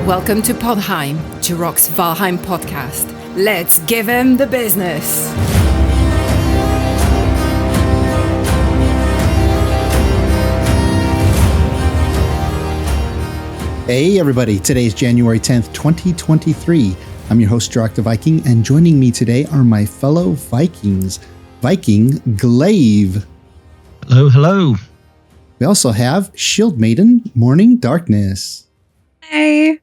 Welcome to Podheim, Jirocs Valheim podcast. Let's give him the business. Hey everybody, today's January 10th, 2023. I'm your host, Jiroc the Viking, and joining me today are my fellow Vikings, Viking Glaive. Hello, hello. We also have Shield Maiden, Morning Darkness. Hey.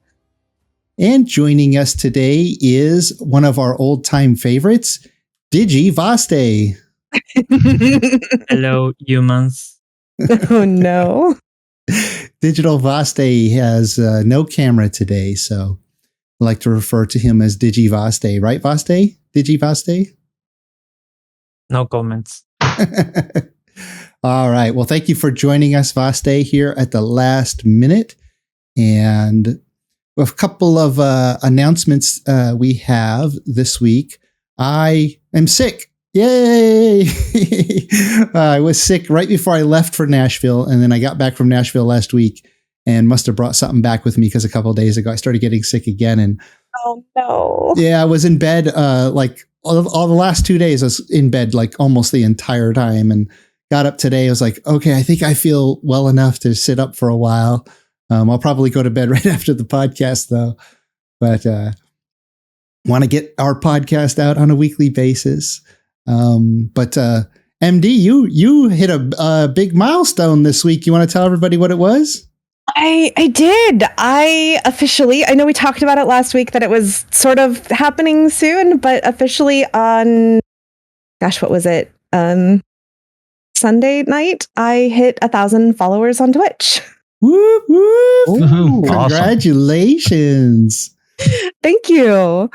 And joining us today is one of our old-time favorites, Vaste. Hello, humans. Oh no. Digital Vaste has no camera today, so I like to refer to him as Vaste. Right, Vaste? Vaste? No comments. All right. Well, thank you for joining us, Vaste, here at the last minute. And a couple of announcements we have this week. I am sick. Yay! I was sick right before I left for Nashville, and then I got back from Nashville last week and must have brought something back with me because a couple of days ago I started getting sick again. And oh no! Yeah, I was in bed like all the last 2 days. I was in bed like almost the entire time, and got up today. I was like, okay, I think I feel well enough to sit up for a while. I'll probably go to bed right after the podcast though, but want to get our podcast out on a weekly basis. But MD, you hit a big milestone this week. You want to tell everybody what it was? I did. I know we talked about it last week that it was sort of happening soon, but officially on, what was it? Sunday night, I hit 1,000 followers on Twitch. Whoop, whoop. Ooh, Congratulations. Thank you.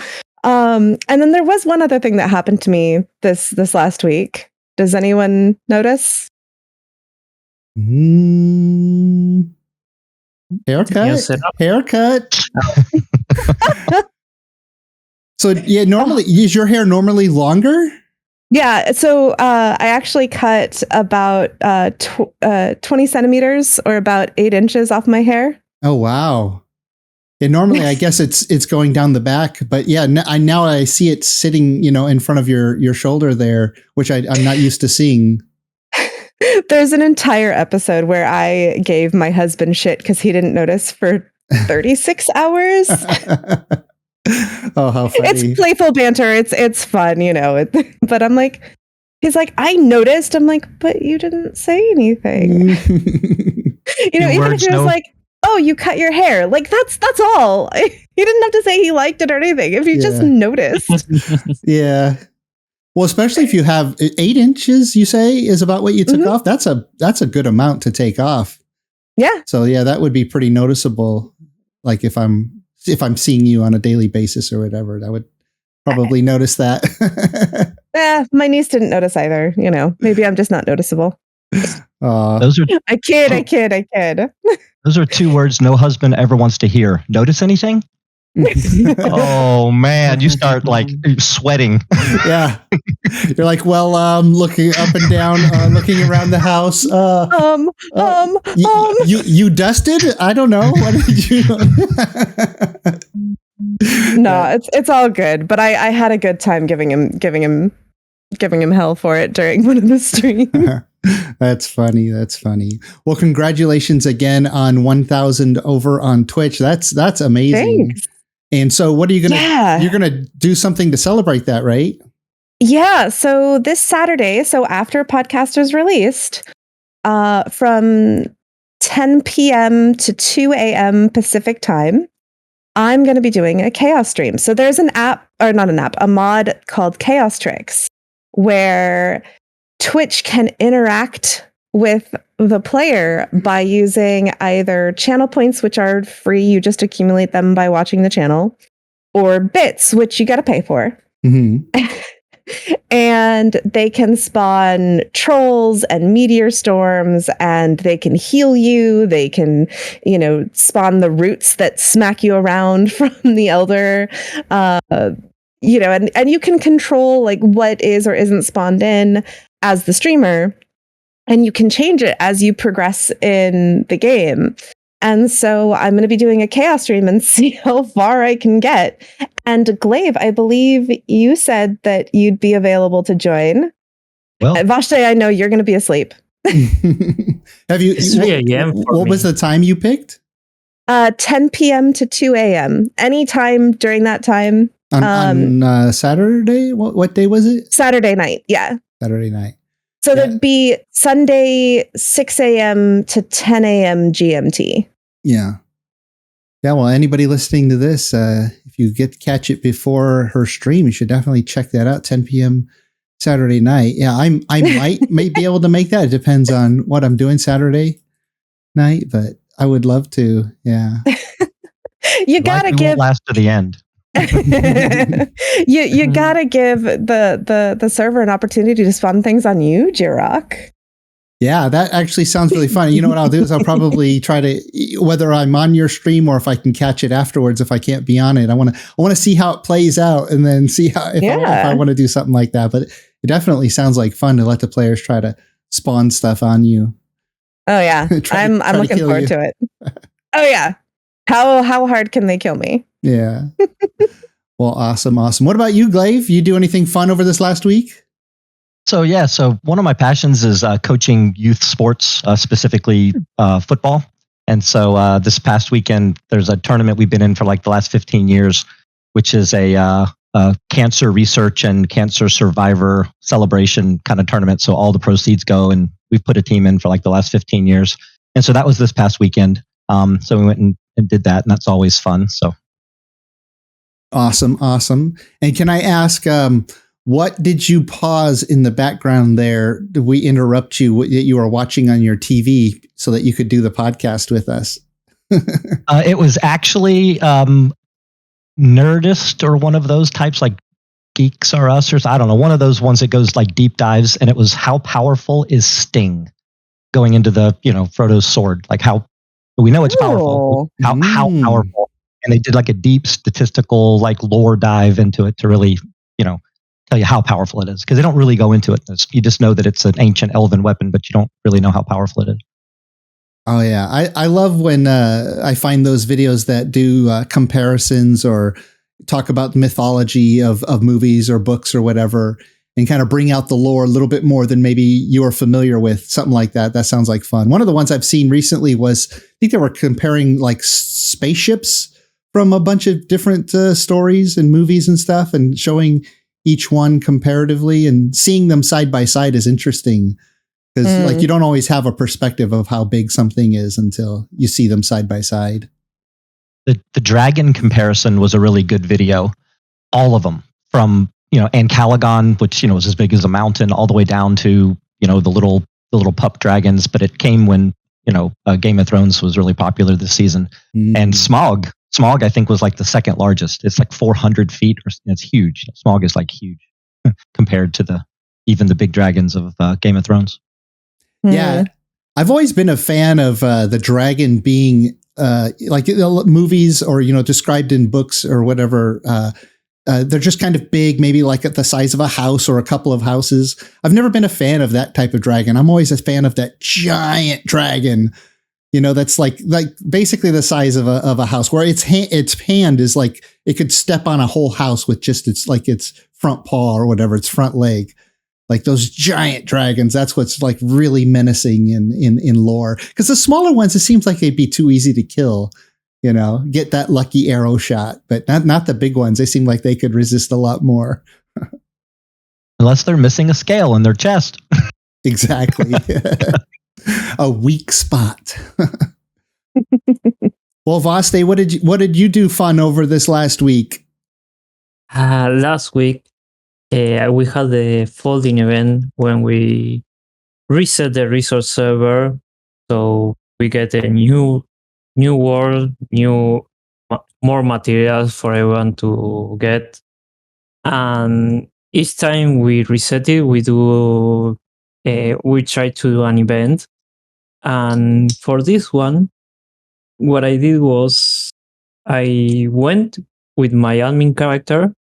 And then there was one other thing that happened to me this last week. Does anyone notice? Haircut. So yeah, normally is your hair normally longer? Yeah. So I actually cut about 20 centimeters or about 8 inches off my hair. Oh wow. Yeah, normally I guess it's going down the back, but yeah, now I see it sitting, in front of your shoulder there, which I'm not used to seeing. There's an entire episode where I gave my husband shit because he didn't notice for 36 hours. Oh, how funny. It's playful banter. It's fun, but I'm like, he's like, I noticed. I'm like, but you didn't say anything. Even if he was like, oh, you cut your hair. Like, that's all. He didn't have to say he liked it or anything. If you just noticed. Yeah. Well, especially if you have 8 inches, you say, is about what you took off. That's a good amount to take off. Yeah. So yeah, that would be pretty noticeable. Like if I'm seeing you on a daily basis or whatever, I would probably notice that. My niece didn't notice either. Maybe I'm just not noticeable. Those are I kid. Those are 2 words no husband ever wants to hear. Notice anything? Oh man, you start like sweating. Yeah, you're like, well, looking up and down, looking around the house. You dusted? I don't know. What did you? No, it's all good. But I had a good time giving him hell for it during one of the streams. That's funny. Well, congratulations again on 1,000 over on Twitch. That's amazing. Thanks. And so what are you going to, you're going to do something to celebrate that, right? Yeah. So this Saturday, after Podcaster's released, from 10 p.m. to 2 a.m. Pacific time, I'm going to be doing a chaos stream. So there's a mod called Chaos Tricks, where Twitch can interact with the player by using either channel points, which are free, you just accumulate them by watching the channel, or bits, which you got to pay for. Mm-hmm. And they can spawn trolls and meteor storms, and they can heal you. They can, spawn the roots that smack you around from the elder. And you can control like what is or isn't spawned in as the streamer. And you can change it as you progress in the game. And so I'm going to be doing a chaos stream and see how far I can get. And Glaive, I believe you said that you'd be available to join. Well, Vashti, I know you're going to be asleep. Have you? It's 3 a.m. for What was me. the time you picked? 10 p.m. to 2 a.m. Anytime during that time. On Saturday? What day was it? Saturday night. Yeah. Saturday night. So that'd be Sunday, 6 a.m. to 10 a.m. GMT. Yeah. Yeah, well, anybody listening to this, if you catch it before her stream, you should definitely check that out. 10 p.m. Saturday night. Yeah, I might be able to make that. It depends on what I'm doing Saturday night, but I would love to. Yeah. You gotta Life give won't last to the end. you gotta give the server an opportunity to spawn things on you, Jiroc. Yeah, that actually sounds really fun. You know what I'll do is I'll probably try to, whether I'm on your stream or if I can catch it afterwards, if I can't be on it, I want to see how it plays out and then see how if I want to do something like that. But it definitely sounds like fun to let the players try to spawn stuff on you. Oh yeah, I'm looking forward to it. Oh yeah, how hard can they kill me? Yeah. Well, awesome. What about you, Glaive? You do anything fun over this last week? So one of my passions is coaching youth sports, specifically football. And so this past weekend, there's a tournament we've been in for like the last 15 years, which is a cancer research and cancer survivor celebration kind of tournament. So all the proceeds go, and we've put a team in for like the last 15 years. And so that was this past weekend. So we went and did that, and that's always fun. So awesome. And can I ask, what did you pause in the background there? Did we interrupt you? What you were watching on your TV so that you could do the podcast with us? it was actually Nerdist or one of those types, like Geeks R Us, or I don't know, one of those ones that goes like deep dives. And it was how powerful is Sting going into the Frodo's sword? Like how we know it's powerful. How powerful? And they did like a deep statistical like lore dive into it to really tell you how powerful it is, because they don't really go into it. You just know that it's an ancient elven weapon, but you don't really know how powerful it is. Oh yeah, I love when I find those videos that do comparisons or talk about the mythology of movies or books or whatever, and kind of bring out the lore a little bit more than maybe you are familiar with. Something like that. That sounds like fun. One of the ones I've seen recently was, I think they were comparing like spaceships from a bunch of different stories and movies and stuff, and showing each one comparatively, and seeing them side by side is interesting, because like you don't always have a perspective of how big something is until you see them side by side. The dragon comparison was a really good video. All of them, from Ancalagon, which was as big as a mountain, all the way down to the little pup dragons. But it came when Game of Thrones was really popular this season, and Smaug, I think, was like the second largest. It's like 400 feet, or it's huge. Smaug is like huge compared to even the big dragons of Game of Thrones. Yeah, I've always been a fan of the dragon being like movies or described in books or whatever. They're just kind of big, maybe like at the size of a house or a couple of houses. I've never been a fan of that type of dragon. I'm always a fan of that giant dragon. That's like basically the size of a house, where its hand is like it could step on a whole house with just its front paw or whatever, its front leg. Like those giant dragons, that's what's like really menacing in lore. Because the smaller ones, it seems like they'd be too easy to kill. Get that lucky arrow shot, but not the big ones. They seem like they could resist a lot more. Unless they're missing a scale in their chest. Exactly. A weak spot. Well, Vaste, what did you do fun over this last week? Last week, we had the folding event when we reset the resource server, so we get a new world, more materials for everyone to get. And each time we reset it, we try to do an event. And for this one, what I did was I went with my admin character.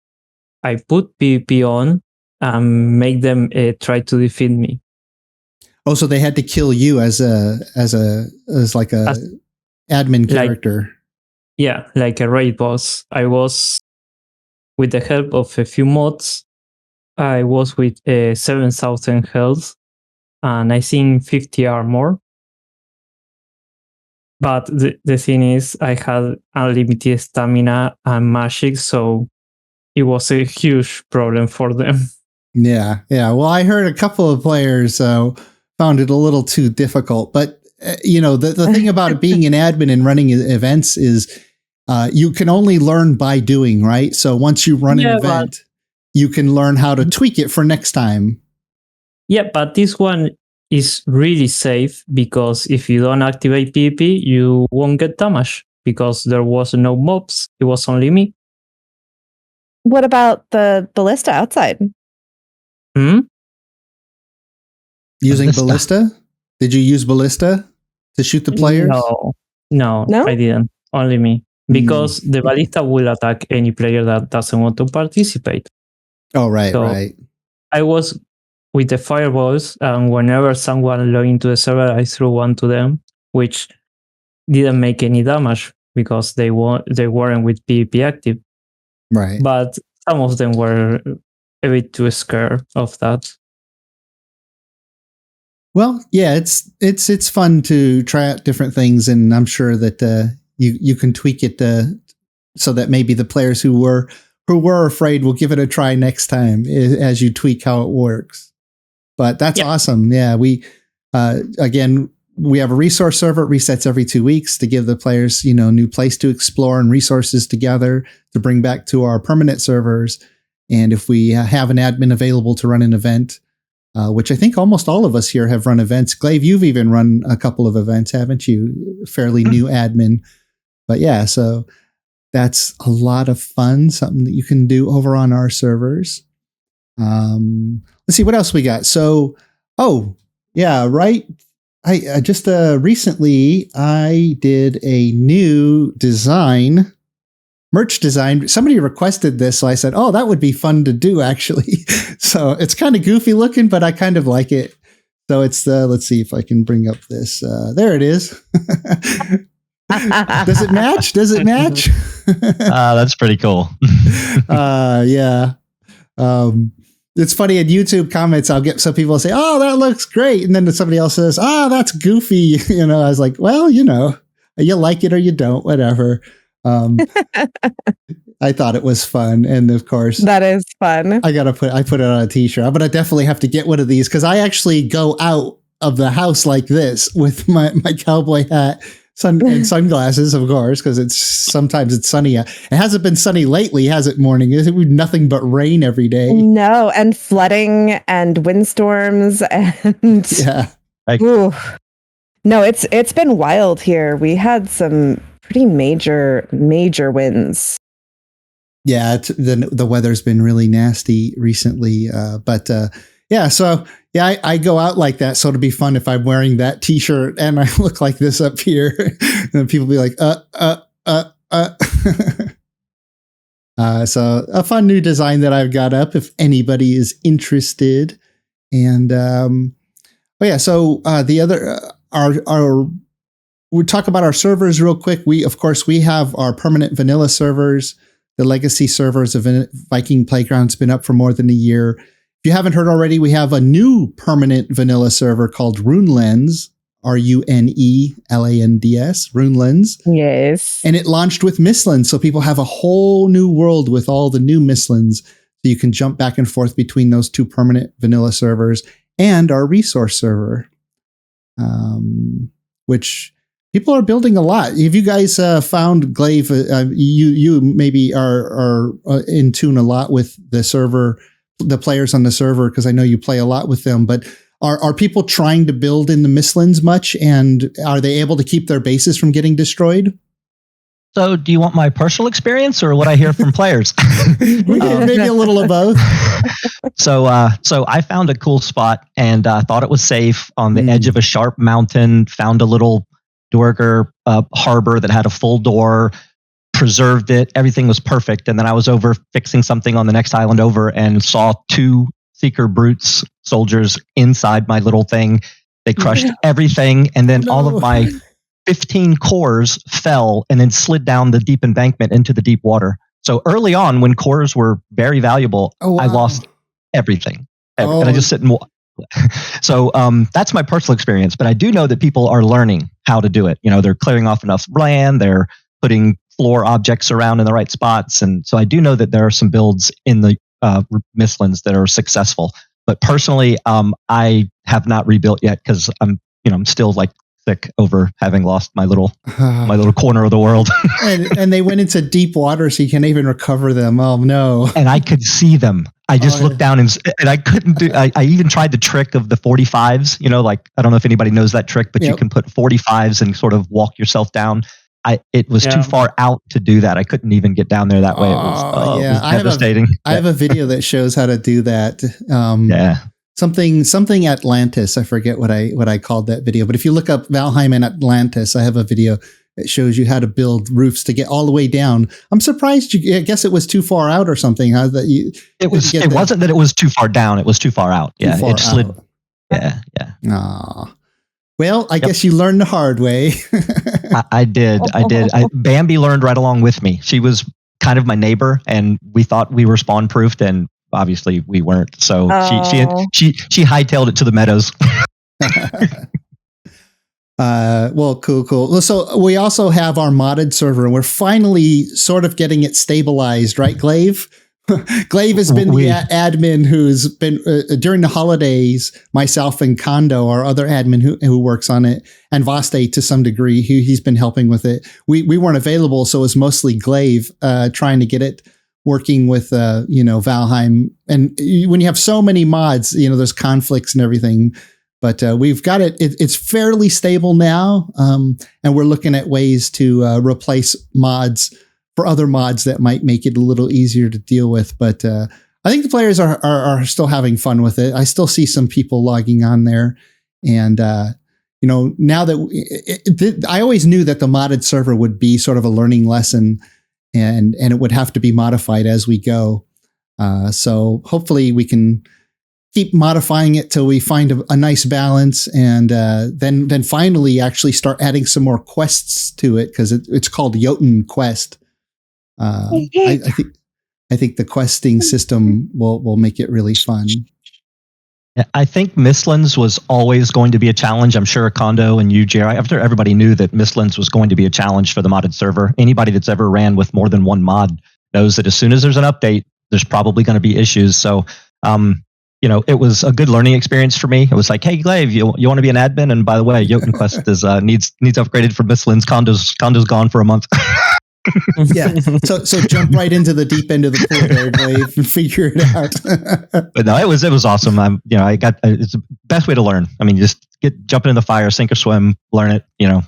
I put PvP on and make them try to defeat me. Oh, so they had to kill you as admin character. Yeah, like a raid boss. I was, with the help of a few mods, I was with 7,000 health and I think 50 armor. But the thing is, I had unlimited stamina and magic, so it was a huge problem for them. Yeah. Well, I heard a couple of players found it a little too difficult. But, the thing about it being an admin and running events is you can only learn by doing, right? So once you run an event, you can learn how to tweak it for next time. Yeah, but this one is really safe because if you don't activate PvP, you won't get damage because there was no mobs. It was only me. What about the ballista outside? Using ballista? Did you use ballista to shoot the players? No, I didn't. Only me. Because the ballista will attack any player that doesn't want to participate. Oh, right, so right. I was with the fireballs, and whenever someone logged into the server, I threw one to them, which didn't make any damage because they weren't with PvP active. Right. But some of them were a bit too scared of that. Well, yeah, it's fun to try out different things, and I'm sure that you can tweak it so that maybe the players who were afraid will give it a try next time as you tweak how it works. But that's awesome. Yeah, we again, we have a resource server. It resets every 2 weeks to give the players new place to explore and resources together to bring back to our permanent servers. And if we have an admin available to run an event, which I think almost all of us here have run events. Glaive, you've even run a couple of events, haven't you? Fairly new admin. But yeah, so that's a lot of fun, something that you can do over on our servers. Let's see what else we got. So, right. I just recently I did a new merch design. Somebody requested this, so I said, "Oh, that would be fun to do." Actually, so it's kind of goofy looking, but I kind of like it. So it's let's see if I can bring up this. There it is. Does it match? That's pretty cool. Yeah. It's funny in YouTube comments, I'll get some people say, "Oh, that looks great," and then somebody else says, "Oh, that's goofy." I was like, "Well, you like it or you don't, whatever." I thought it was fun, and of course, that is fun. I put it on a t-shirt. I'm gonna definitely have to get one of these because I actually go out of the house like this with my cowboy hat. And sunglasses, of course, because sometimes it's sunny. It hasn't been sunny lately, has it? Morning, is it nothing but rain every day? No, and flooding and windstorms and yeah. No, it's been wild here. We had some pretty major winds. Yeah, the weather's been really nasty recently, but yeah. So yeah, I go out like that. So it'll be fun if I'm wearing that t-shirt and I look like this up here, and people be like, So a fun new design that I've got up if anybody is interested. And so the other we'll talk about our servers real quick. We have our permanent vanilla servers. The legacy servers of Viking Playground's been up for more than a year. If you haven't heard already, we have a new permanent vanilla server called Runelands, RUNELANDS, Runelands. Yes. And it launched with Mistlands, so people have a whole new world with all the new Mistlands. So you can jump back and forth between those two permanent vanilla servers and our resource server, which people are building a lot. Have you guys found Glaive? You maybe are in tune a lot with the server, the players on the server, because I know you play a lot with them. But are people trying to build in the Mistlands much, and are they able to keep their bases from getting destroyed? So, do you want my personal experience or what I hear from players? Maybe a little of both. So I found a cool spot and thought it was safe on the edge of a sharp mountain. Found a little Dwerger harbor that had a full door, preserved it. Everything was perfect. And then I was over fixing something on the next island over and saw two Seeker Brutes soldiers inside my little thing. They crushed everything. And then all of my 15 cores fell and then slid down the deep embankment into the deep water. So early on, when cores were very valuable, I lost everything. And I just sit and so that's my personal experience. But I do know that people are learning how to do it. They're clearing off enough land. They're putting floor objects around in the right spots. And so I do know that there are some builds in the Mistlands that are successful. But personally, I have not rebuilt yet because I'm still like sick over having lost my little corner of the world. and they went into deep water, so you can't even recover them. Oh no! And I could see them. I just looked down and I couldn't do. I even tried the trick of the 45s. Like I don't know if anybody knows that trick, but you can put 45s and sort of walk yourself down. It was too far out to do that. I couldn't even get down there that way. It was devastating. I have a video that shows how to do that. Something Atlantis. I forget what I called that video. But if you look up Valheim and Atlantis, I have a video that shows you how to build roofs to get all the way down. I'm surprised I guess it was too far out or something. It wasn't that it was too far down. It was too far out. Yeah, it slid. Out. Yeah. Aw. Well, I guess you learned the hard way. I did. Bambi learned right along with me. She was kind of my neighbor, and we thought we were spawn proofed, and obviously we weren't. So she hightailed it to the meadows. Well, cool. So we also have our modded server, and we're finally sort of getting it stabilized, right, Glaive? Glaive has been the admin who's been during the holidays. Myself and Kondo, our other admin who works on it, and Vaste to some degree, he's been helping with it. We weren't available, so it was mostly Glaive trying to get it working with Valheim. And when you have so many mods, there's conflicts and everything. But we've got it. It's fairly stable now, and we're looking at ways to replace mods for other mods that might make it a little easier to deal with. But I think the players are still having fun with it. I still see some people logging on there. And, now that I always knew that the modded server would be sort of a learning lesson and it would have to be modified as we go. So hopefully we can keep modifying it till we find a nice balance, and then finally actually start adding some more quests to it, because it's called Jotun Quest. I think the questing system will make it really fun. I think Mistlands was always going to be a challenge. I'm sure Kondo and you, Jiroc, after everybody knew that Mistlands was going to be a challenge for the modded server. Anybody that's ever ran with more than one mod knows that as soon as there's an update, there's probably going to be issues. So, it was a good learning experience for me. It was like, hey, Glaive, you want to be an admin? And by the way, Jotun Quest is needs upgraded for Mistlands. Kondo's gone for a month. Yeah, so jump right into the deep end of the pool there, Glaive, and figure it out. But no, it was awesome. It's the best way to learn. I mean, just jumping in the fire, sink or swim, learn it. Yeah.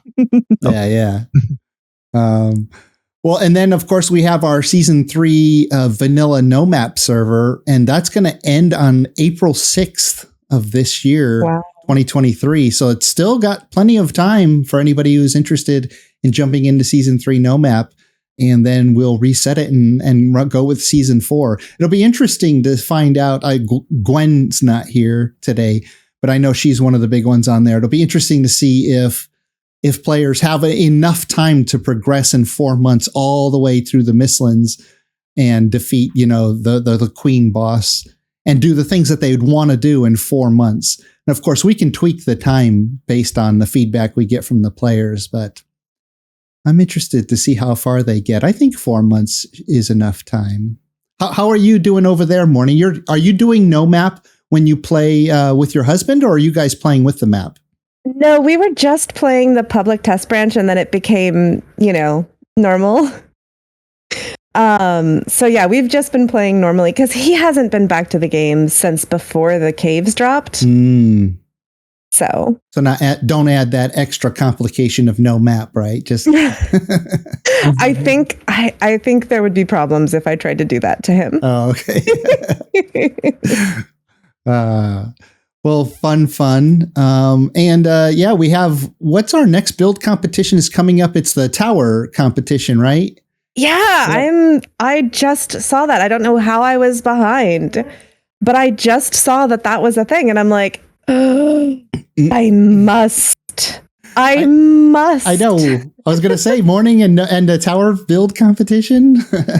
Well, and then of course we have our season 3 vanilla no map server, and that's going to end on April 6th of this year. Wow. 2023. So it's still got plenty of time for anybody who's interested in jumping into season 3 no map. And then we'll reset it and go with season 4. It'll be interesting to find out. Gwen's not here today, but I know she's one of the big ones on there. It'll be interesting to see if players have enough time to progress in 4 months all the way through the Mistlands and defeat, the queen boss and do the things that they'd want to do in 4 months. And of course, we can tweak the time based on the feedback we get from the players, but I'm interested to see how far they get. I think 4 months is enough time. How are you doing over there, Morning? Are you doing no map when you play with your husband, or are you guys playing with the map? No, we were just playing the public test branch, and then it became, normal. So yeah, we've just been playing normally because he hasn't been back to the game since before the caves dropped. So don't add that extra complication of no map, right? Just I think there would be problems if I tried to do that to him. Oh, okay. Well, fun. We have, what's our next build competition is coming up? It's the tower competition, right? Yeah, I just saw that. I don't know how I was behind, but I just saw that was a thing, and I'm like, I must I must. I know. I was going to say morning and a tower build competition.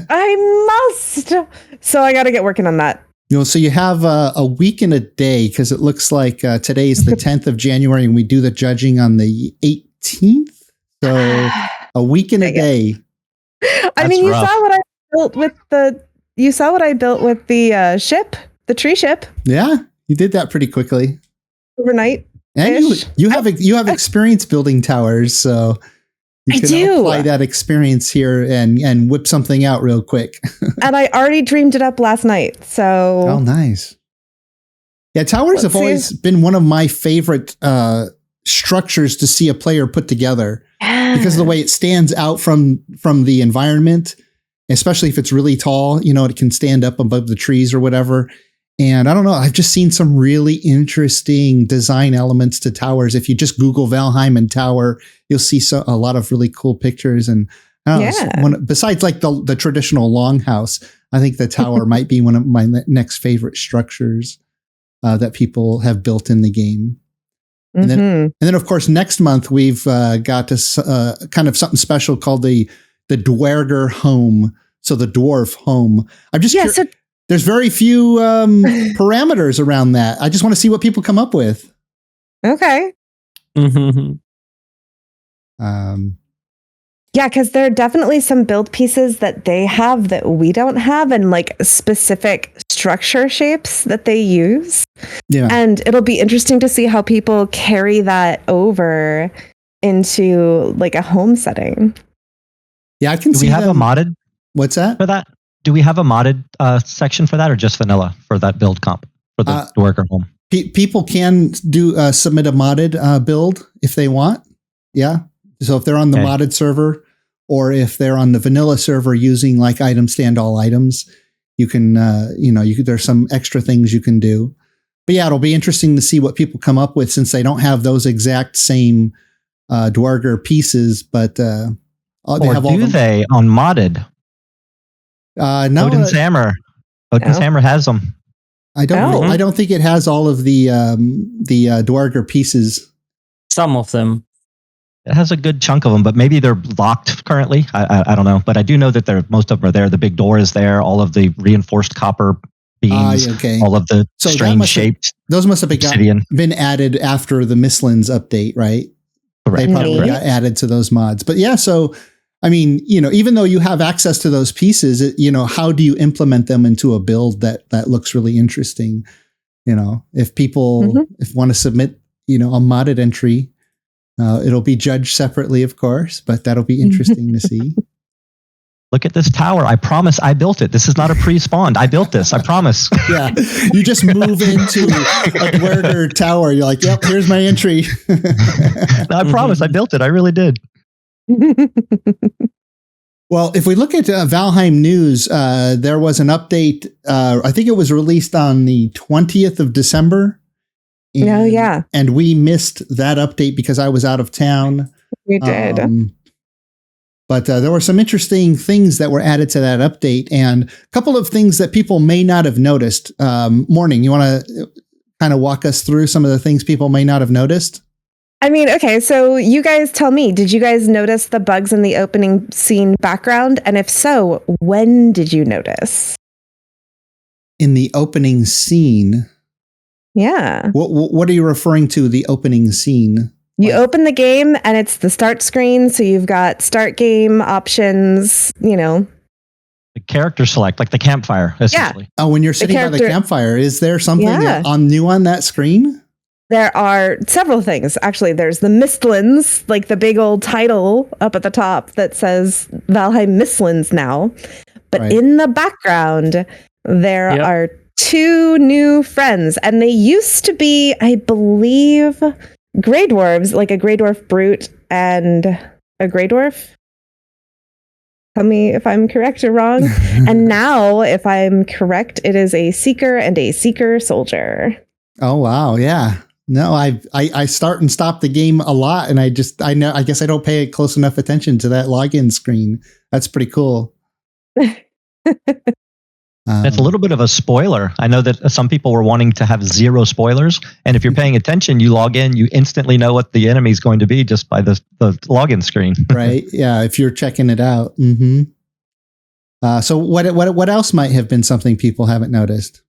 I must. So I got to get working on that. So you have a week and a day because it looks like today is the 10th of January and we do the judging on the 18th. So a week and a day. I mean, you saw what I built with the ship, the tree ship. Yeah, you did that pretty quickly. Overnight. And you have experience building towers, so you can apply that experience here and whip something out real quick. And I already dreamed it up last night. So nice. Yeah, towers have always been one of my favorite structures to see a player put together because of the way it stands out from the environment, especially if it's really tall. It can stand up above the trees or whatever. And I don't know, I've just seen some really interesting design elements to towers. If you just Google Valheim and tower, you'll see a lot of really cool pictures. And besides like the traditional longhouse, I think the tower might be one of my next favorite structures that people have built in the game. And then of course, next month we've got this kind of something special called the Dwerger home. So the dwarf home. I'm just curious. There's very few parameters around that. I just want to see what people come up with. Okay. Yeah, because there are definitely some build pieces that they have that we don't have, and like specific structure shapes that they use. Yeah. And it'll be interesting to see how people carry that over into like a home setting. Yeah, I can see. Do we have a modded? What's that? For that? Do we have a modded section for that, or just vanilla for that build comp for the Dwerger home? People can submit a modded build if they want. Yeah. So if they're on the modded server, or if they're on the vanilla server using like item stand all items, you can, there's some extra things you can do. But yeah, it'll be interesting to see what people come up with since they don't have those exact same Dwerger pieces, but they have all they on modded? No, Odin's Hammer. Odin's Hammer has them. I don't think it has all of the Dwerger pieces. Some of them. It has a good chunk of them, but maybe they're locked currently. I don't know, but I do know that most of them are there. The big door is there. All of the reinforced copper beams. All of the strange shaped. Those must have been added after the Mistlands update, right? Correct. They probably got added to those mods. But yeah, so I mean, even though you have access to those pieces, how do you implement them into a build that looks really interesting? If people want to submit, a modded entry, it'll be judged separately, of course, but that'll be interesting to see. Look at this tower. I promise I built it. This is not a pre-spawned. I built this. I promise. Yeah. You just move into a Dwerger tower. You're like, yep, here's my entry. No, I promise I built it. I really did. Well, if we look at Valheim news, there was an update. I think it was released on the 20th of December. And we missed that update because I was out of town. We did. But there were some interesting things that were added to that update, and a couple of things that people may not have noticed. Morning, you want to kind of walk us through some of the things people may not have noticed? I mean, okay, so you guys tell me, did you guys notice the bugs in the opening scene background? And if so, when did you notice? In the opening scene? Yeah. What are you referring to, the opening scene? You open the game and it's the start screen. So you've got start game options, The character select, like the campfire, essentially. Yeah. Oh, when you're sitting by the campfire, is there something new on that screen? There are several things. Actually, there's the Mistlands, like the big old title up at the top that says Valheim Mistlands now. But in the background, there are two new friends. And they used to be, I believe, Grey Dwarves, like a Grey Dwarf Brute and a Grey Dwarf. Tell me if I'm correct or wrong. And now, if I'm correct, it is a Seeker and a Seeker Soldier. Oh, wow. Yeah. No, I start and stop the game a lot, and I guess I don't pay close enough attention to that login screen. That's pretty cool. It's a little bit of a spoiler. I know that some people were wanting to have 0 spoilers, and if you're paying attention, you log in, you instantly know what the enemy is going to be just by the login screen. Right? Yeah, if you're checking it out. Mm-hmm. So what else might have been something people haven't noticed?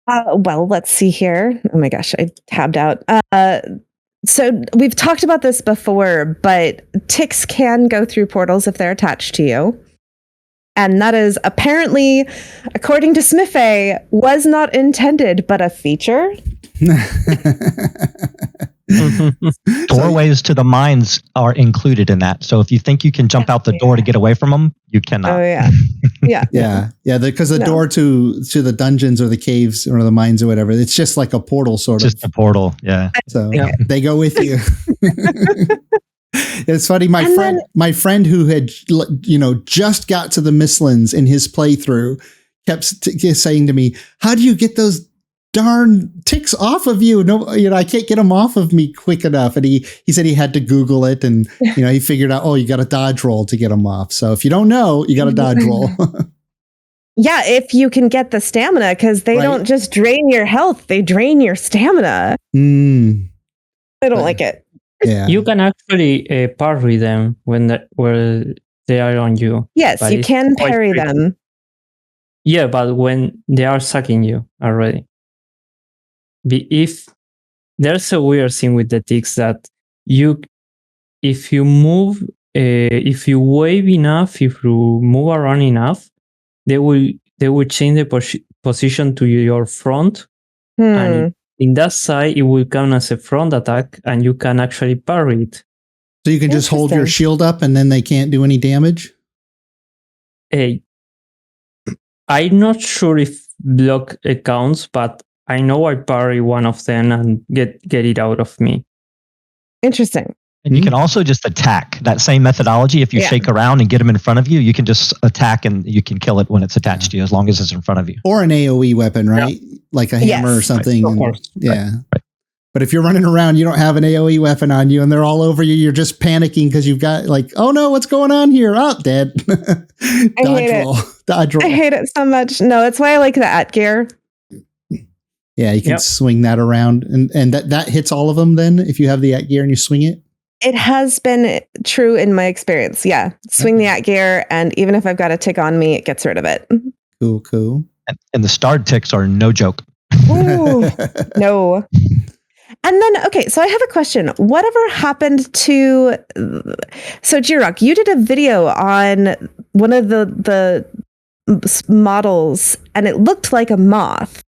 Well, let's see here. Oh my gosh, I tabbed out. So we've talked about this before, but ticks can go through portals if they're attached to you. And that is apparently, according to Smithy, was not intended, but a feature. Doorways to the mines are included in that. So if you think you can jump out the door to get away from them, you cannot. Oh yeah, yeah, yeah. Because the door to the dungeons or the caves or the mines or whatever, it's just like a portal, sort of. Just a portal, yeah. So they go with you. It's funny. My friend who had just got to the Mistlands in his playthrough kept saying to me, "How do you get those darn ticks off of you? No, I can't get them off of me quick enough." And he said he had to Google it, and he figured out, you got a dodge roll to get them off. So if you don't know, you got a dodge roll. Yeah, if you can get the stamina, because they don't just drain your health; they drain your stamina. I don't like it. Yeah, you can actually parry them where they are on you. Yes, you can parry them. Yeah, but when they are sucking you already. If there's a weird thing with the ticks that if you move, if you wave enough, if you move around enough, they will change the position to your front, and in that side it will count as a front attack, and you can actually parry it. So you can just hold your shield up, and then they can't do any damage. I'm not sure if block counts, but I know I parry one of them and get it out of me. Interesting. And you can also just attack. That same methodology, if you shake around and get them in front of you, you can just attack and you can kill it when it's attached to you, as long as it's in front of you. Or an AoE weapon, right? Yeah. Like a hammer or something. Right. Of course. Yeah. Right. But if you're running around, you don't have an AoE weapon on you and they're all over you, you're just panicking because you've got oh no, what's going on here? Oh, dead. Dodge roll. Dodge roll. I hate it so much. No, that's why I like the at gear. Yeah, you can swing that around, and that hits all of them then, if you have the at gear and you swing it? It has been true in my experience, yeah. Swing the at gear, and even if I've got a tick on me, it gets rid of it. Cool. And the starred ticks are no joke. Ooh, no. And then, okay, so I have a question. Whatever happened to... So, Jiroc, you did a video on one of the models, and it looked like a moth.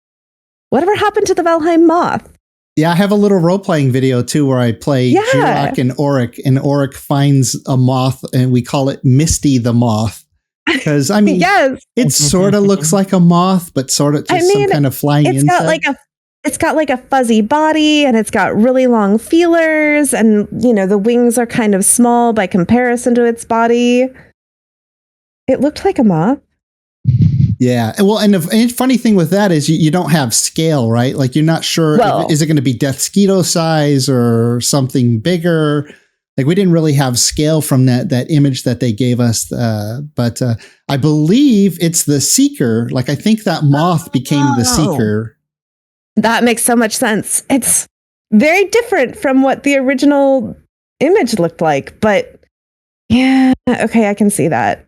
Whatever happened to the Valheim moth? Yeah, I have a little role-playing video, too, where I play Jiroc and Auric finds a moth, and we call it Misty the Moth. Because, I mean, it sort of looks like a moth, but sort of just some kind of flying insect. It's got like a fuzzy body, and it's got really long feelers, and, the wings are kind of small by comparison to its body. It looked like a moth. Yeah. Well, and the funny thing with that is you don't have scale, right? Like you're not sure, is it going to be Deathsquito size or something bigger? Like we didn't really have scale from that image that they gave us. But I believe it's the Seeker. Like I think that moth became the Seeker. That makes so much sense. It's very different from what the original image looked like. But yeah, okay, I can see that.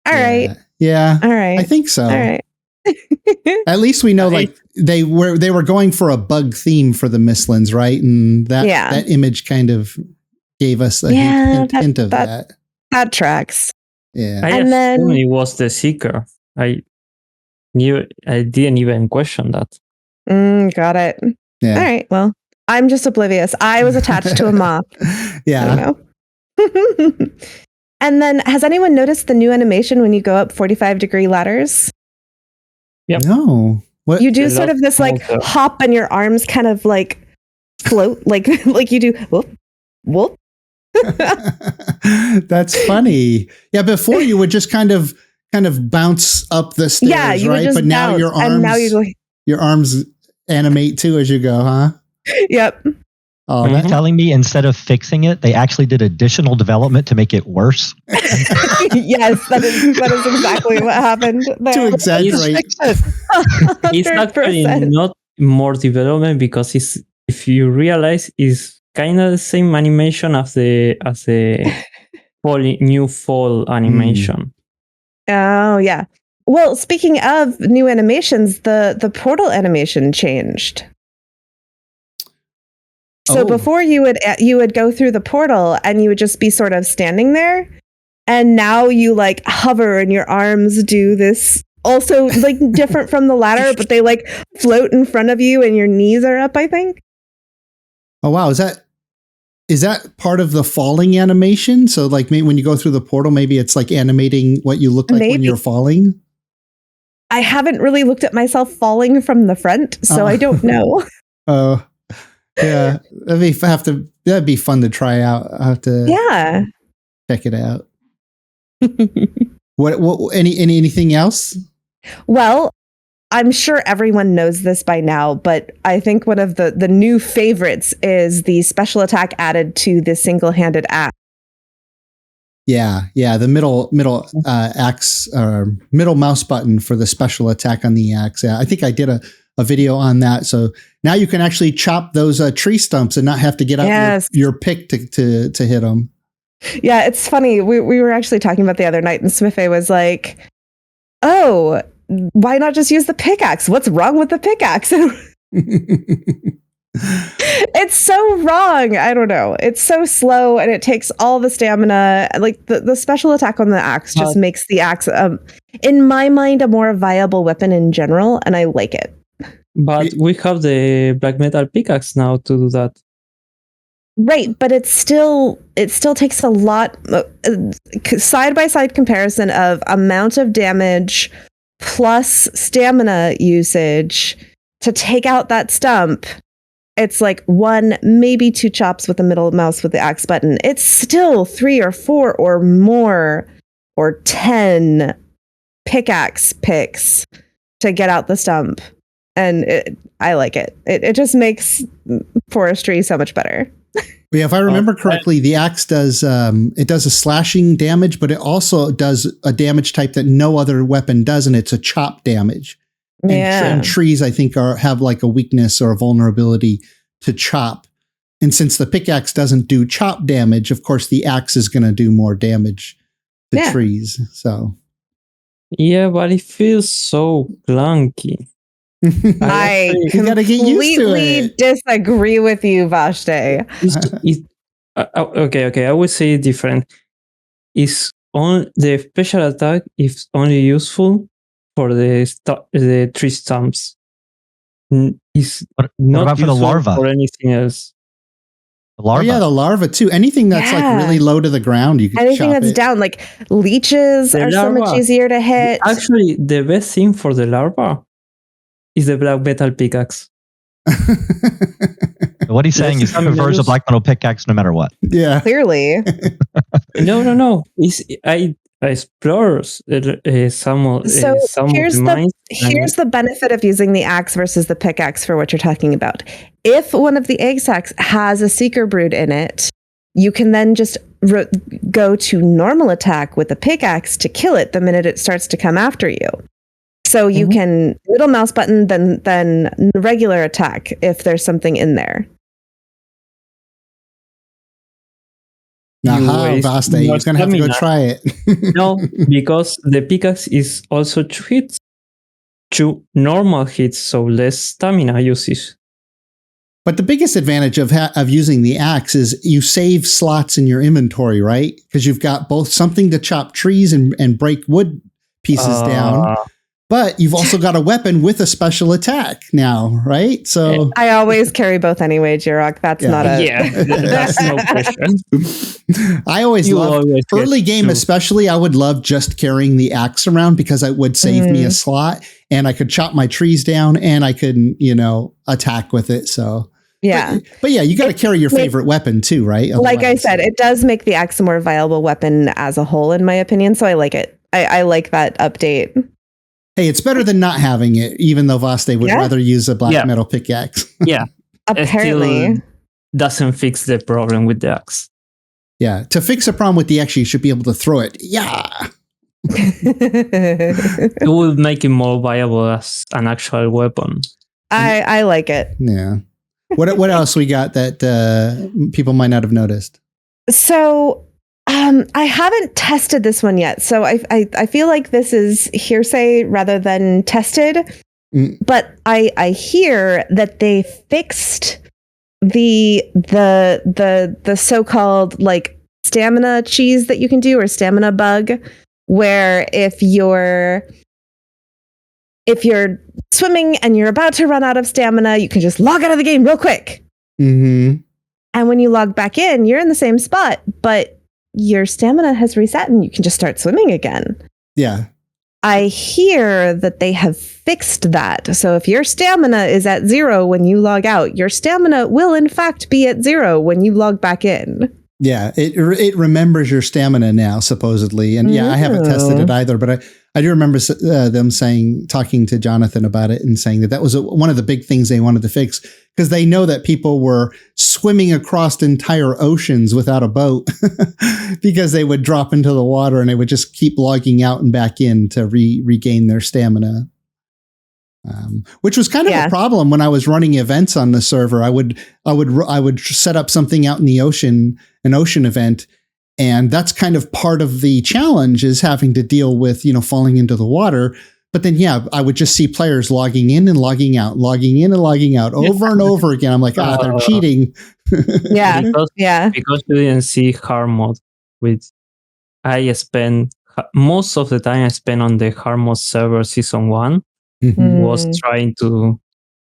All right. Yeah. All right. I think so. All right. At least we know they were going for a bug theme for the Mistlands, right? And that image kind of gave us a hint of that. That tracks. Yeah. I assumed it was the Seeker. I didn't even question that. Got it. Yeah. All right. Well, I'm just oblivious. I was attached to a moth. Yeah. And then, has anyone noticed the new animation when you go up 45-degree ladders? Yep. No. What? You do sort of this hop, and your arms kind of float, like you do. Whoop, whoop. That's funny. Yeah, before you would just kind of bounce up the stairs, yeah, you right? would just but now bounce, your arms animate too as you go, huh? Yep. Oh, Are you that, telling me instead of fixing it, they actually did additional development to make it worse? Yes, that is exactly what happened to there. exaggerate. It's actually 100%. not more development because it's, if you realize, it's kind of the same animation as the new fall animation. Oh yeah. Well, speaking of new animations, the portal animation changed. So Oh. before you would go through the portal and you would just be sort of standing there, and now you like hover and your arms do this also like different from the ladder, but they like float in front of you and your knees are up, I think. Oh wow, is that part of the falling animation? So like maybe when you go through the portal, maybe it's like animating what you look like when Maybe. you're falling. I haven't really looked at myself falling from the front, so I don't know. Oh, yeah, that'd be fun to try out. I have to Yeah. check it out. What anything else? Well, I'm sure everyone knows this by now, but I think one of the new favorites is the special attack added to the single-handed axe. Yeah, the middle axe middle mouse button for the special attack on the axe. Yeah, I think I did a video on that. So now you can actually chop those tree stumps and not have to get out your pick to hit them. Yeah, it's funny. We were actually talking about the other night, and Smithy was like, "Oh, why not just use the pickaxe? What's wrong with the pickaxe?" It's so wrong. I don't know. It's so slow and it takes all the stamina. Like the special attack on the axe just makes the axe, in my mind, a more viable weapon in general, and I like it. But we have the black metal pickaxe now to do that. Right, but it still takes a lot, side-by-side comparison of amount of damage plus stamina usage to take out that stump. It's like 1, maybe 2 chops with the middle mouse with the axe button. It's still 3 or 4 or more or 10 pickaxe picks to get out the stump. And I like it. It just makes forestry so much better. Yeah, if I remember correctly, the axe does a slashing damage, but it also does a damage type that no other weapon does, and it's a chop damage. And trees, I think, have like a weakness or a vulnerability to chop. And since the pickaxe doesn't do chop damage, of course, the axe is going to do more damage to trees. So, yeah, but it feels so clunky. I you gotta get used to it. Disagree with you, Vashte. Okay. I would say it different. The special attack is only useful for the tree stumps. It's not about for the larva? For anything else. The larva. Oh yeah, the larva too. Anything that's like really low to the ground, you can anything chop that's it. Down, like leeches are so much easier to hit. Actually, the best thing for the larva is the black metal pickaxe. What he's saying is he prefers a black metal pickaxe no matter what. Yeah, clearly. No. I explore some of the mines. Here's the benefit of using the axe versus the pickaxe for what you're talking about. If one of the egg sacs has a seeker brood in it, you can then just go to normal attack with the pickaxe to kill it the minute it starts to come after you. So you can middle mouse button, then regular attack if there's something in there. Vasta, you're going to have to go try it. No, because the pickaxe is also 2 hits. 2 normal hits, so less stamina usage. But the biggest advantage of using the axe is you save slots in your inventory, right? Because you've got both something to chop trees and break wood pieces down. But you've also got a weapon with a special attack now, right? So I always carry both anyway, Jiroc. That's not a... Yeah, that's no question. I always love early game, especially. I would love just carrying the axe around because it would save me a slot, and I could chop my trees down, and I could, attack with it. So yeah, but yeah, you got to carry your favorite weapon too, right? Otherwise, like I said, it does make the axe a more viable weapon as a whole, in my opinion. So I like it. I like that update. Hey, it's better than not having it, even though Vaste would rather use a black metal pickaxe. Yeah. Apparently. doesn't fix the problem with the axe. Yeah. To fix a problem with the axe, you should be able to throw it. Yeah. It will make it more viable as an actual weapon. I like it. Yeah. What else we got that people might not have noticed? So I haven't tested this one yet. So I feel like this is hearsay rather than tested. But I hear that they fixed the so-called like stamina cheese that you can do, or stamina bug, where if you're swimming and you're about to run out of stamina, you can just log out of the game real quick. Mm-hmm. And when you log back in, you're in the same spot, but your stamina has reset and you can just start swimming again. Yeah. I hear that they have fixed that. So if your stamina is at 0 when you log out, your stamina will in fact be at 0 when you log back in. Yeah, it remembers your stamina now, supposedly. And yeah, I haven't tested it either, but I do remember them talking to Jonathan about it and saying that was one of the big things they wanted to fix, because they know that people were swimming across entire oceans without a boat because they would drop into the water and they would just keep logging out and back in to regain their stamina. Which was kind of a problem when I was running events on the server. I would set up something out in the ocean, an ocean event, and that's kind of part of the challenge, is having to deal with, falling into the water. But then, I would just see players logging in and logging out, logging in and logging out over and over again. I'm like, they're cheating. Because you didn't see hard mode. I spent most of the time I spent on the hard mode server season 1. Mm-hmm. Was trying to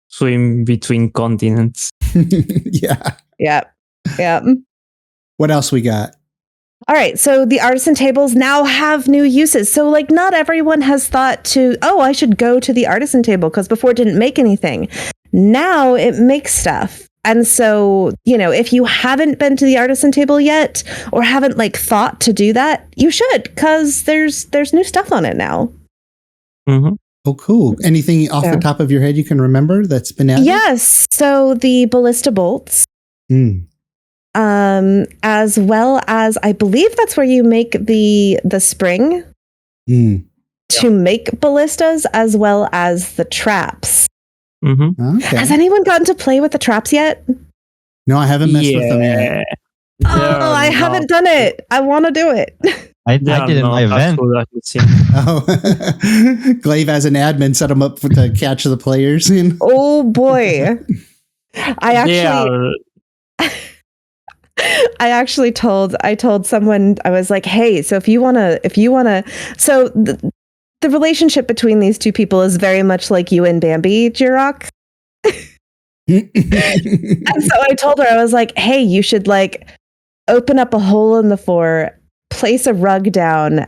swim between continents. Yeah. What else we got? All right. So the artisan tables now have new uses. So like not everyone has thought I should go to the artisan table, because before it didn't make anything. Now it makes stuff. And so, if you haven't been to the artisan table yet, or haven't thought to do that, you should, because there's new stuff on it now. Mm-hmm. Oh, cool. Anything off the top of your head you can remember that's been added? Yes. So the ballista bolts, as well as, I believe that's where you make the spring to make ballistas, as well as the traps. Mm-hmm. Okay. Has anyone gotten to play with the traps yet? No, I haven't messed with them yet. Oh, I haven't done it. I want to do it. I did in my event. Oh, Glaive as an admin set them up to catch the players. Oh boy, I actually told someone, I was like, hey, so if you wanna, so the relationship between these two people is very much like you and Bambi, Jiroc. And so I told her, I was like, hey, you should open up a hole in the floor, place a rug down,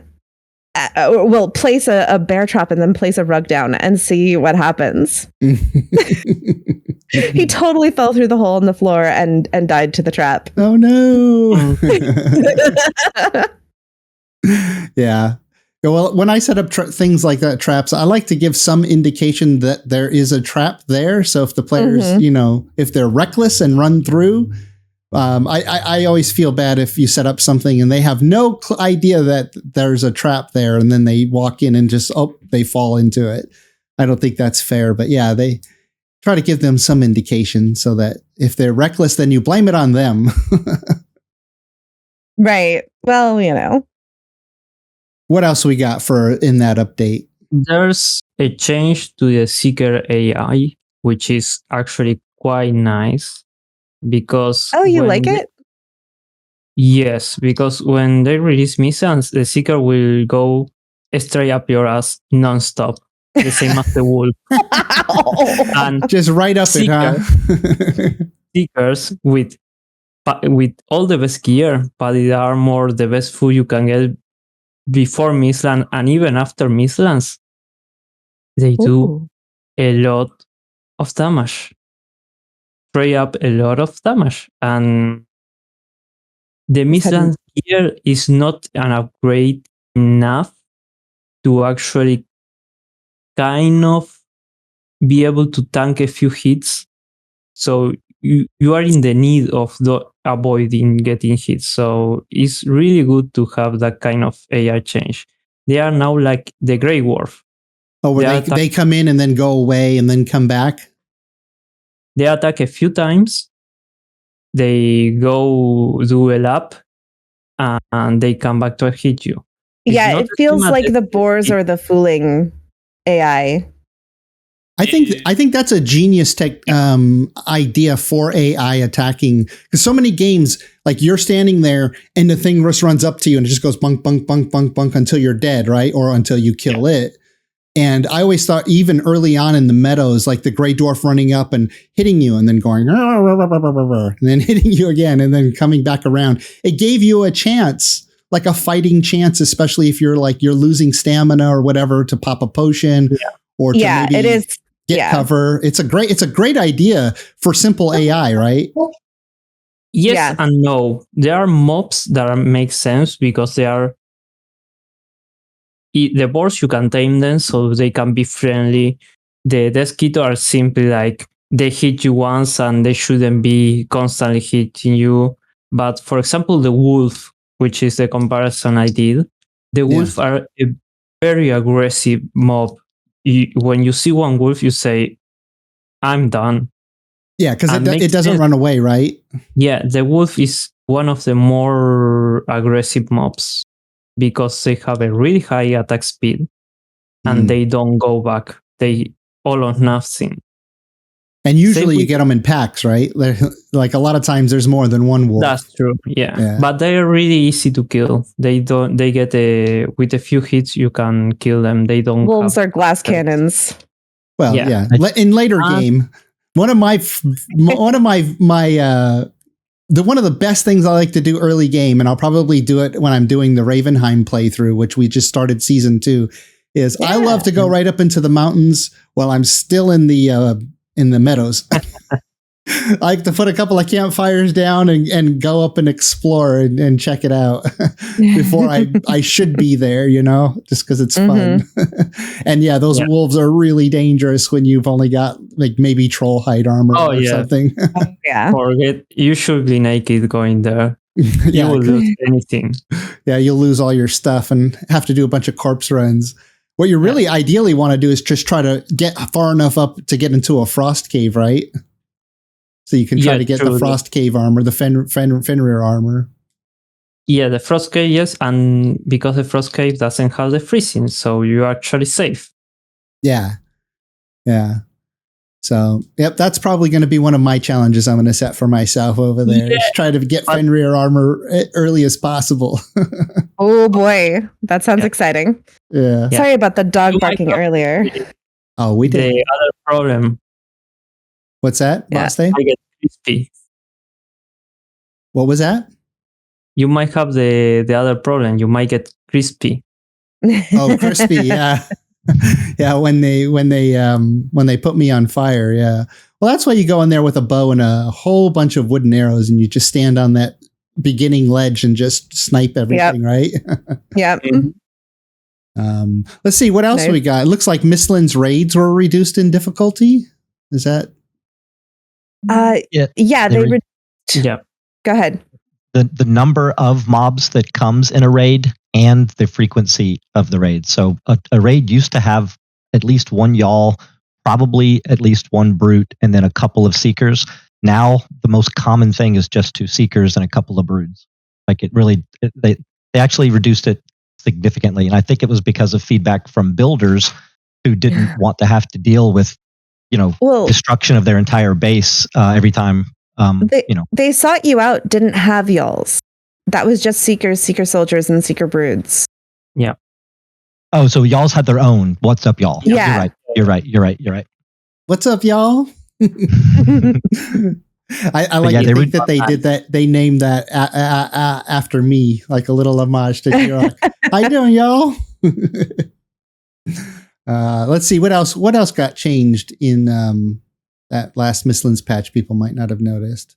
place a bear trap and then place a rug down and see what happens. He totally fell through the hole in the floor and died to the trap. Oh no. Yeah. Well, when I set up things like that, traps, I like to give some indication that there is a trap there. So if the players, if they're reckless and run through, I always feel bad if you set up something and they have no idea that there's a trap there, and then they walk in and just, they fall into it. I don't think that's fair, but yeah, they try to give them some indication so that if they're reckless, then you blame it on them. Right. Well, What else we got in that update? There's a change to the Seeker AI, which is actually quite nice. Because you like it? Yes, because when they release Mistlands, the Seeker will go straight up your ass non-stop, the same as the wolf. And just right up it, huh? Seekers with all the best gear, padded armor, the best food you can get before Mistlands and even after Mistlands, they do a lot of damage. Straight up a lot of damage, and the Mistlands gear is not an upgrade enough to actually kind of be able to tank a few hits. So you are in the need of avoiding getting hit. So it's really good to have that kind of AI change. They are now like the Grey Wolf. Oh, where they come in and then go away and then come back? They attack a few times. They go do a lap, and they come back to hit you. Yeah, it feels like the boars are the fooling AI. I think that's a genius idea for AI attacking, because so many games, like you're standing there and the thing just runs up to you and it just goes bunk, bunk, bunk, bunk, bunk until you're dead, right? Or until you kill it. And I always thought, even early on in the meadows, like the gray dwarf running up and hitting you and then going, and then hitting you again and then coming back around. It gave you a chance, like a fighting chance, especially if you're losing stamina or whatever, to pop a potion or to maybe it is. Get cover. It's a great idea for simple AI, right? Yes and no. There are mobs that make sense because they are the boars. You can tame them so they can be friendly. The Desquito are simply like they hit you once and they shouldn't be constantly hitting you. But for example, the wolf, which is the comparison I did, the wolf are a very aggressive mob. When you see one wolf, you say, I'm done. Yeah, because it doesn't run away, right? Yeah, the wolf is one of the more aggressive mobs because they have a really high attack speed and they don't go back. They all or nothing. And usually you get them in packs, right? Like a lot of times there's more than one wolf. That's true, yeah. But they're really easy to kill. They get with a few hits you can kill them. They don't. Wolves are glass cannons. Well, yeah. In later game, one of the best things I like to do early game, and I'll probably do it when I'm doing the Ravenheim playthrough, which we just started season 2, is I love to go right up into the mountains while I'm still in the meadows. I like to put a couple of campfires down and go up and explore and check it out before I should be there, just because it's fun. And those wolves are really dangerous when you've only got like maybe troll hide armor or something. Forget, you should be naked going there. You will lose anything. Yeah, you'll lose all your stuff and have to do a bunch of corpse runs. What you really ideally want to do is just try to get far enough up to get into a frost cave, right? So you can try to get the frost cave armor, the Fenrir armor. Yeah, the frost cave, yes, and because the frost cave doesn't have the freezing, so you're actually safe. Yeah. So, that's probably going to be one of my challenges I'm going to set for myself over there. Just try to get Fenrir armor early as possible. Oh boy, that sounds exciting. Yeah. Sorry about the dog barking earlier. Oh, we did. The other problem. What's that, Baste? I get crispy. What was that? You might have the other problem. You might get crispy. Oh, crispy, yeah. Yeah, when they put me on fire, yeah. Well, that's why you go in there with a bow and a whole bunch of wooden arrows and you just stand on that beginning ledge and just snipe everything, right? Yeah. Let's see, what else we got? It looks like Mistlands raids were reduced in difficulty. Is that? Go ahead. The number of mobs that comes in a raid and the frequency of the raid. So a raid used to have at least one Y'all, probably at least one Brute, and then a couple of Seekers. Now the most common thing is just 2 Seekers and a couple of Broods. Like they actually reduced it significantly, and I think it was because of feedback from builders who didn't want to have to deal with destruction of their entire base every time. They sought you out, didn't have Y'alls. That was just Seekers, Seeker Soldiers, and Seeker Broods. Yeah. Oh, so Y'alls had their own. What's up, y'all? Yeah. You're right. What's up, y'all? I like to think that they did that. They named that after me, like a little homage to Jiroc. How you doing, y'all? Let's see what else. What else got changed in that last Mistlands patch? People might not have noticed.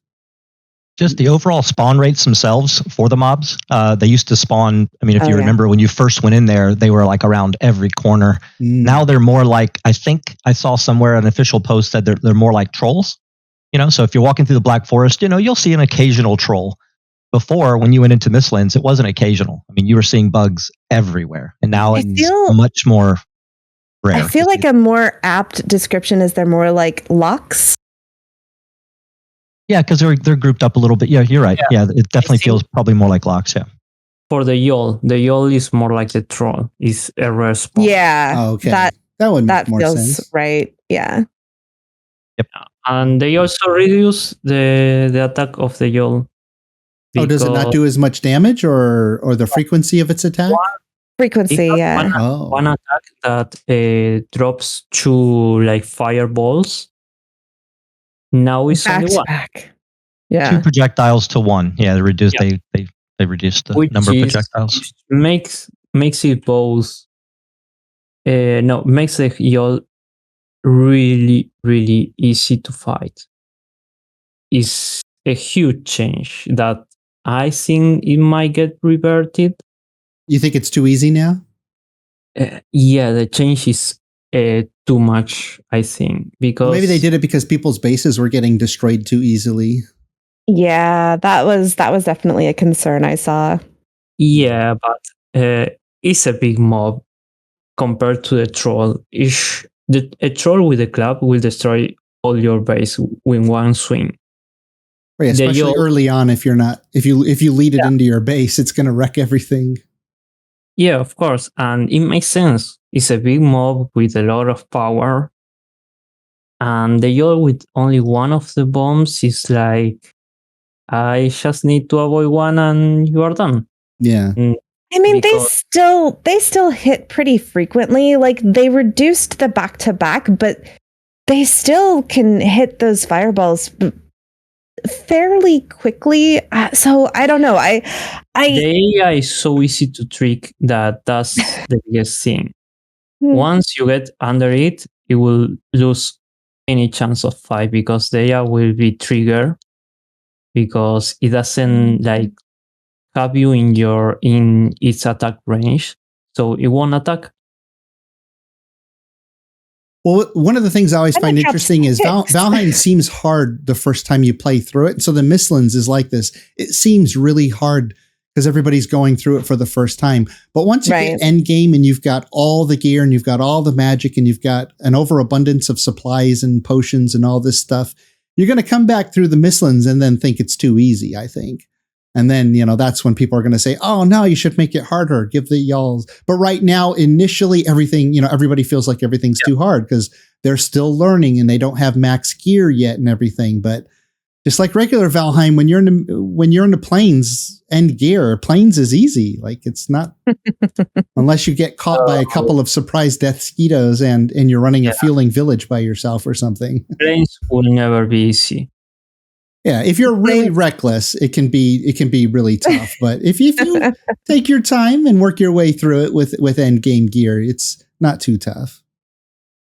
Just the overall spawn rates themselves for the mobs. They used to spawn. I mean, if you remember when you first went in there, they were like around every corner. Now they're more like, I think I saw somewhere an official post said they're more like trolls. So if you're walking through the Black Forest, you'll see an occasional troll. Before, when you went into Mistlands, it wasn't occasional. I mean, you were seeing bugs everywhere, and now it's much more rare. I feel like a more apt description is they're more like locks. Yeah, because they're grouped up a little bit. Yeah, you're right. Yeah, it definitely feels probably more like locks. Yeah. For the Yol is more like the troll. It's a rare spot. Yeah. Oh, okay. That would make more feels sense. Right. Yeah. Yep. And they also reduce the attack of the Yol. Oh, does it not do as much damage or the frequency of its attack? Frequency, yeah. One attack that drops 2 like fireballs. Now it's only 1. Back. Yeah. 2 projectiles to 1. Yeah, they reduced. They reduced the number of projectiles. Makes it both. Makes the Yol really, really easy to fight. It's a huge change that I think it might get reverted. You think it's too easy now? Yeah, the change is too much, I think, because maybe they did it because people's bases were getting destroyed too easily. Yeah, that was definitely a concern I saw. Yeah, but it's a big mob compared to the troll. A troll with a club will destroy all your base in one swing. Right, especially early on, if you lead it into your base, it's going to wreck everything. Yeah, of course, and it makes sense. It's a big mob with a lot of power, and the Yol with only one of the bombs is like, I just need to avoid one, and you are done. Yeah. I mean, they still hit pretty frequently. Like they reduced the back to back, but they still can hit those fireballs fairly quickly. So I don't know. The AI is so easy to trick that's the biggest thing. Once you get under it, you will lose any chance of fight because the AI will be triggered because it doesn't like have you in its attack range, so it won't attack. Well, one of the things I always find interesting is Valheim seems hard the first time you play through it. So the Mistlands is like this. It seems really hard because everybody's going through it for the first time. But once you get end game and you've got all the gear and you've got all the magic and you've got an overabundance of supplies and potions and all this stuff, you're going to come back through the Mistlands and then think it's too easy, I think. And then, that's when people are going to say, oh, no, you should make it harder. Give the y'alls. But right now, initially, everything, everybody feels like everything's too hard because they're still learning and they don't have max gear yet and everything. But just like regular Valheim, when you're in the plains and gear, plains is easy. Like it's not unless you get caught by a couple of surprise death skeetos and you're running a feeling village by yourself or something. Plains will never be easy. Yeah, if you're really reckless, it can be really tough. But if you take your time and work your way through it with end game gear, it's not too tough.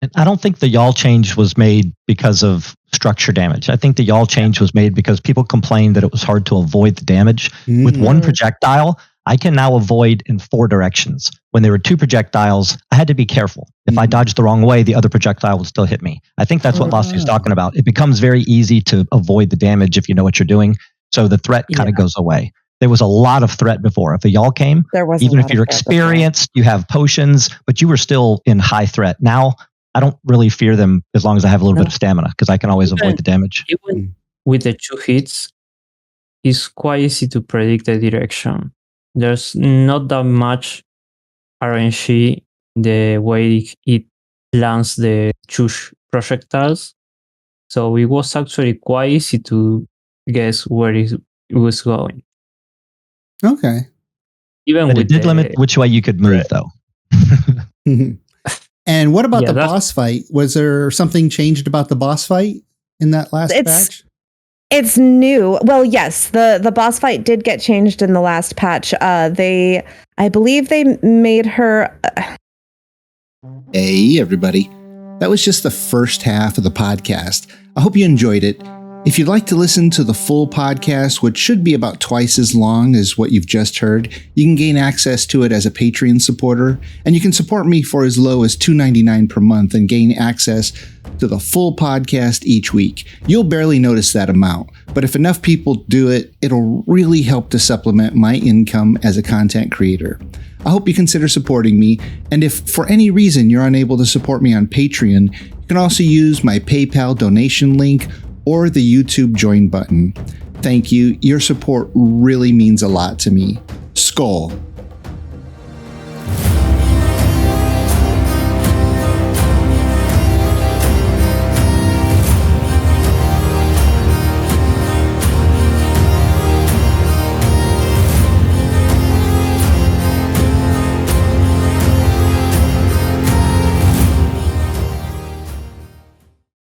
And I don't think the y'all change was made because of structure damage. I think the y'all change was made because people complained that it was hard to avoid the damage. Mm-hmm. With one projectile, I can now avoid in 4 directions. When there were 2 projectiles, I had to be careful. If I dodged the wrong way, the other projectile would still hit me. I think that's what Lassi is talking about. It becomes very easy to avoid the damage if you know what you're doing. So the threat kind of goes away. There was a lot of threat before. If a y'all came, even if you're experienced, you have potions, but you were still in high threat. Now, I don't really fear them as long as I have a little bit of stamina because I can always avoid the damage. Even with the 2 hits, it's quite easy to predict the direction. There's not that much RNG the way it lands the 2 projectiles. So it was actually quite easy to guess where it was going. Okay. Even but it did limit which way you could move, though. And what about the boss fight? Was there something changed about the boss fight in that last patch? It's new. Well, yes, the boss fight did get changed in the last patch. I believe they made her. Hey, everybody. That was just the first half of the podcast. I hope you enjoyed it. If you'd like to listen to the full podcast, which should be about twice as long as what you've just heard, you can gain access to it as a Patreon supporter, and you can support me for as low as $2.99 per month and gain access to the full podcast each week. You'll barely notice that amount, but if enough people do it, it'll really help to supplement my income as a content creator. I hope you consider supporting me, and if for any reason you're unable to support me on Patreon, you can also use my PayPal donation link or the YouTube join button. Thank you. Your support really means a lot to me. Skål.